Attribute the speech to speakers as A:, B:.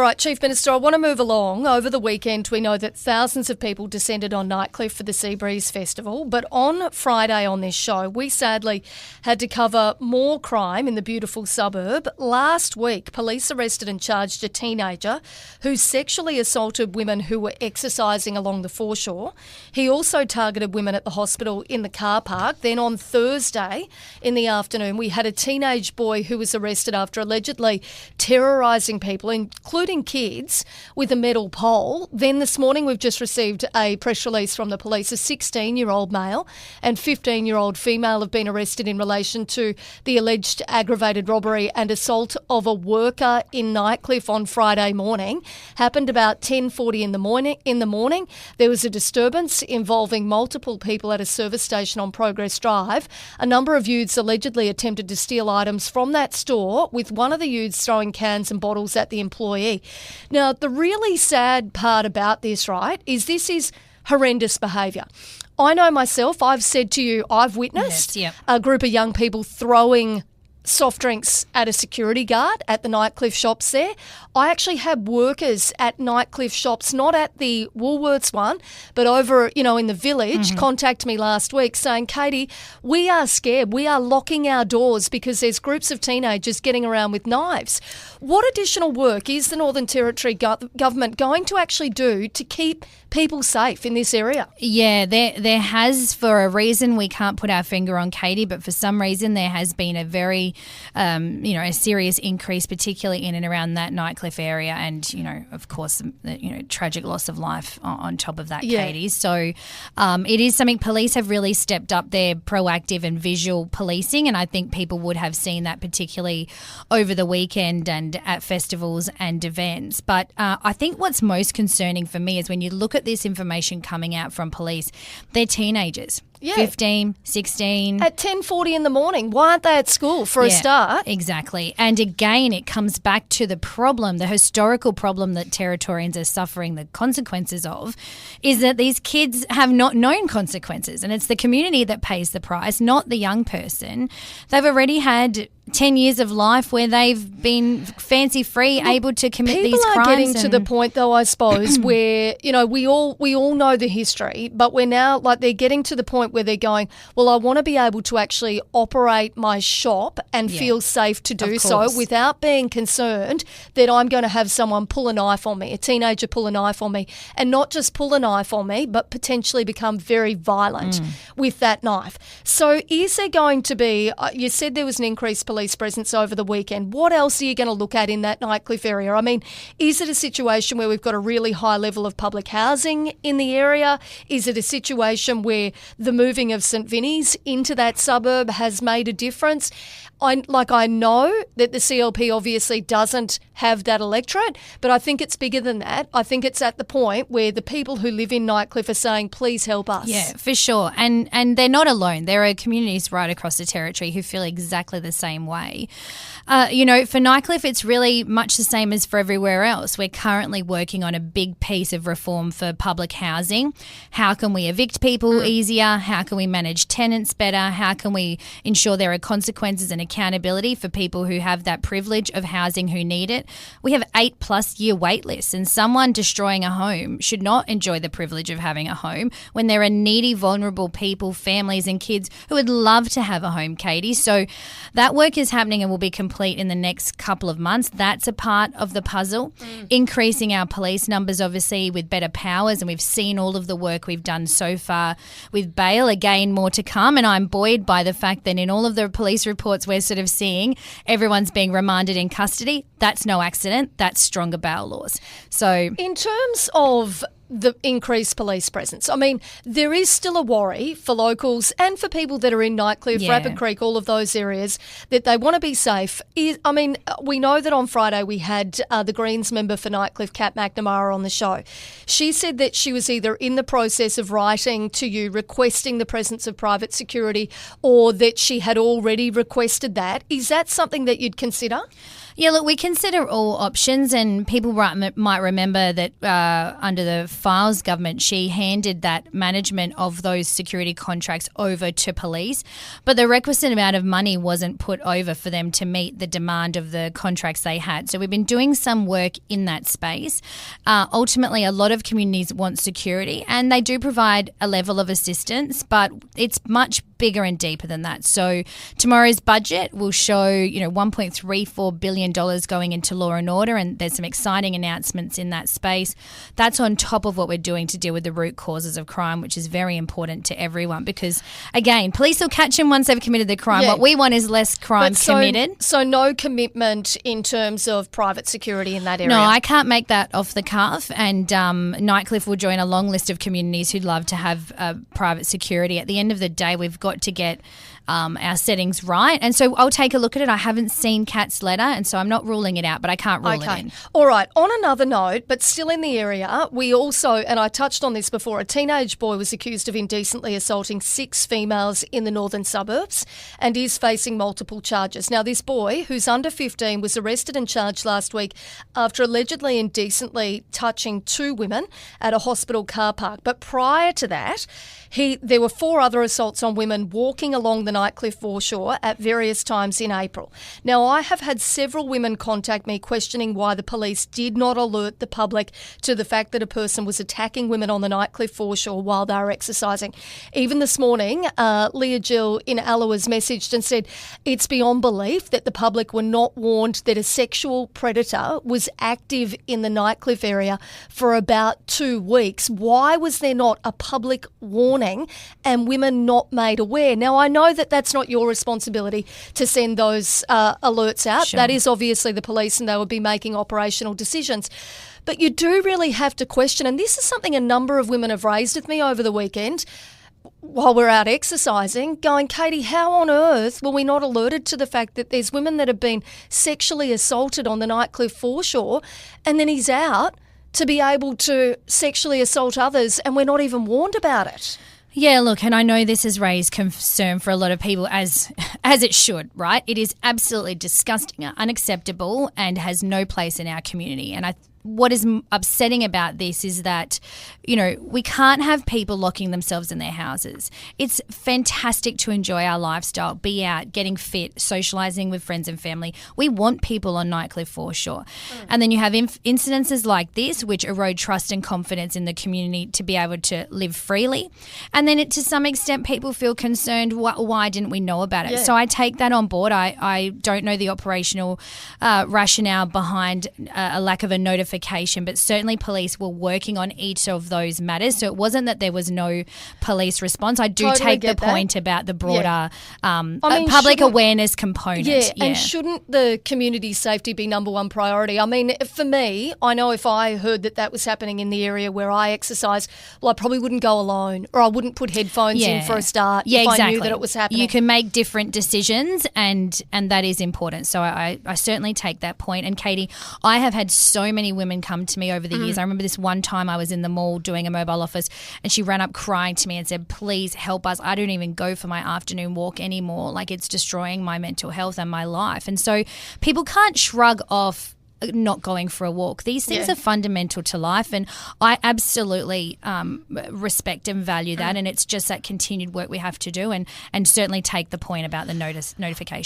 A: Right, Chief Minister, I want to move along. Over the weekend, we know that thousands of people descended on Nightcliff for the 𝙍𝙀𝙇𝙬𝙎 Festival, but on Friday on this show, we sadly had to cover more crime in the beautiful suburb. Last week, police arrested and charged a teenager who sexually assaulted women who were exercising along the foreshore. He also targeted women at the hospital in the car park. Then on Thursday in the afternoon, we had a teenage boy who was arrested after allegedly terrorising people, including kids, with a metal pole. Then this morning we've just received a press release from the police. A 16-year-old male and 15-year-old female have been arrested in relation to the alleged aggravated robbery and assault of a worker in Nightcliff on Friday morning. Happened about 10:40 in the morning. There was a disturbance involving multiple people at a service station on Progress Drive. A number of youths allegedly attempted to steal items from that store, with one of the youths throwing cans and bottles at the employee. Now, the really sad part about this, right, is this is horrendous behaviour. I know myself, I've said to you, I've witnessed a group of young people throwing soft drinks at a security guard at the Nightcliff shops there. I actually had workers at Nightcliff shops, not at the Woolworths one, but over, in the village, contact me last week saying, Katie, we are scared. We are locking our doors because there's groups of teenagers getting around with knives. What additional work is the Northern Territory government going to actually do to keep people safe in this area?
B: Yeah, there has, for a reason we can't put our finger on, Katie, but for some reason there has been a very a serious increase, particularly in and around that Nightcliff area, and of course, tragic loss of life on top of that, Katie. So it is something police have really stepped up their proactive and visual policing, and I think people would have seen that particularly over the weekend and at festivals and events. But I think what's most concerning for me is when you look at this information coming out from police, they're teenagers. 15, 16.
A: At 10:40 in the morning. Why aren't they at school for a start?
B: Exactly. And again, it comes back to the problem, the historical problem that Territorians are suffering the consequences of, is that these kids have not known consequences, and it's the community that pays the price, not the young person. They've already had 10 years of life where they've been fancy-free, able to commit these crimes.
A: People are getting to the point, though, I suppose, where, we all know the history, but we're now, they're getting to the point where they're going, well, I want to be able to actually operate my shop and feel safe to do so without being concerned that I'm going to have someone pull a knife on me, a teenager pull a knife on me, and not just pull a knife on me, but potentially become very violent with that knife. So is there going to be, you said there was an increased police presence over the weekend. What else are you going to look at in that Nightcliff area? I mean, is it a situation where we've got a really high level of public housing in the area? Is it a situation where the moving of St Vinny's into that suburb has made a difference? I know that the CLP obviously doesn't have that electorate, but I think it's bigger than that. I think it's at the point where the people who live in Nightcliff are saying, please help us.
B: Yeah, for sure. And they're not alone. There are communities right across the Territory who feel exactly the same way. For Nightcliff, it's really much the same as for everywhere else. We're currently working on a big piece of reform for public housing. How can we evict people easier? How can we manage tenants better? How can we ensure there are consequences and accountability for people who have that privilege of housing who need it? We have 8+ year wait lists, and someone destroying a home should not enjoy the privilege of having a home when there are needy, vulnerable people, families and kids who would love to have a home, Katie. So that work is happening and will be complete in the next couple of months. That's a part of the puzzle. Increasing our police numbers, obviously, with better powers, and we've seen all of the work we've done so far with bail. Again, more to come, and I'm buoyed by the fact that in all of the police reports we're sort of seeing everyone's being remanded in custody. That's no accident. That's stronger bail laws. So
A: in terms of the increased police presence, I mean, there is still a worry for locals and for people that are in Nightcliff, Rapid Creek, all of those areas, that they want to be safe. We know that on Friday we had the Greens member for Nightcliff, Kat McNamara, on the show. She said that she was either in the process of writing to you requesting the presence of private security, or that she had already requested that. Is that something that you'd consider?
B: Yeah, look, we consider all options, and people might remember that under the Files government, she handed that management of those security contracts over to police, but the requisite amount of money wasn't put over for them to meet the demand of the contracts they had. So we've been doing some work in that space. Ultimately, a lot of communities want security, and they do provide a level of assistance, but it's much bigger and deeper than that. So tomorrow's budget will show, $1.34 billion going into law and order, and there's some exciting announcements in that space. That's on top of what we're doing to deal with the root causes of crime, which is very important to everyone because, again, police will catch them once they've committed the crime.
A: Yeah.
B: What we want is less crime committed.
A: So no commitment in terms of private security in that area?
B: No, I can't make that off the cuff, and Nightcliff will join a long list of communities who'd love to have private security. At the end of the day, we've got to get our settings right. And so I'll take a look at it. I haven't seen Kat's letter, and so I'm not ruling it out, but I can't rule it in.
A: All right. On another note, but still in the area, we also, and I touched on this before, a teenage boy was accused of indecently assaulting 6 females in the northern suburbs and is facing multiple charges. Now, this boy, who's under 15, was arrested and charged last week after allegedly indecently touching 2 women at a hospital car park. But prior to that, there were 4 other assaults on women walking along the Nightcliff foreshore at various times in April. Now, I have had several women contact me questioning why the police did not alert the public to the fact that a person was attacking women on the Nightcliff foreshore while they were exercising. Even this morning, Leah Jill in Alloa's messaged and said, it's beyond belief that the public were not warned that a sexual predator was active in the Nightcliff area for about 2 weeks. Why was there not a public warning and women not made aware? Now, I know that that's not your responsibility to send those alerts out.
B: Sure.
A: That is obviously the police, and they would be making operational decisions. But you do really have to question, and this is something a number of women have raised with me over the weekend while we're out exercising, going, Katie, how on earth were we not alerted to the fact that there's women that have been sexually assaulted on the Nightcliff foreshore, and then he's out to be able to sexually assault others and we're not even warned about it?
B: Yeah, look, and I know this has raised concern for a lot of people, as it should, right? It is absolutely disgusting, unacceptable, and has no place in our community. And what is upsetting about this is that, we can't have people locking themselves in their houses. It's fantastic to enjoy our lifestyle, be out, getting fit, socialising with friends and family. We want people on Nightcliff foreshore. And then you have incidences like this, which erode trust and confidence in the community to be able to live freely. And then to some extent, people feel concerned, why didn't we know about it?
A: Yeah.
B: So I take that on board. I don't know the operational rationale behind a lack of a notification, but certainly police were working on each of those matters. So it wasn't that there was no police response. I do
A: Totally
B: take the
A: get that.
B: point about the broader
A: public
B: public awareness component.
A: Yeah, and shouldn't the community safety be number one priority? I mean, for me, I know if I heard that was happening in the area where I exercise, well, I probably wouldn't go alone, or I wouldn't put headphones in for a start if I knew that it was happening.
B: You can make different decisions, and that is important. So I certainly take that point. And Katie, I have had so many women come to me over the years. I remember this one time I was in the mall doing a mobile office, and she ran up crying to me and said, please help us. I don't even go for my afternoon walk anymore. Like, it's destroying my mental health and my life. And so people can't shrug off not going for a walk. These things are fundamental to life, and I absolutely respect and value that, and it's just that continued work we have to do, and certainly take the point about the notification.